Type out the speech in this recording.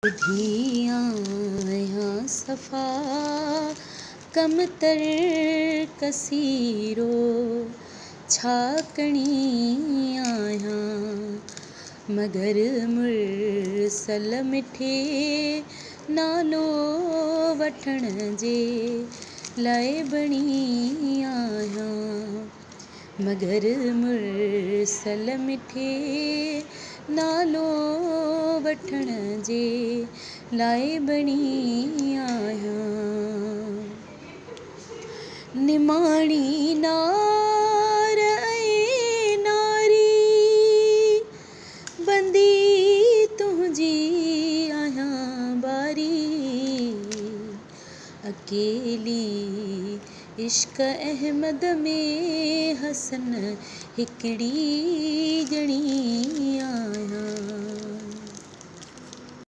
धियां सफ़ा कमतर कसीरो छाकणी आहियां मगर मुरसल मिठे नालो वठण जे लाइ बणी आहियां मगर मुरसल मिठे नालो वठण जे लाइ बणी आहियां निमाणी नार ऐं नारी बंदी तुंहिंजी आहियां बारी अकेली इश्क अहमद में हसन हिकिड़ी ॼणी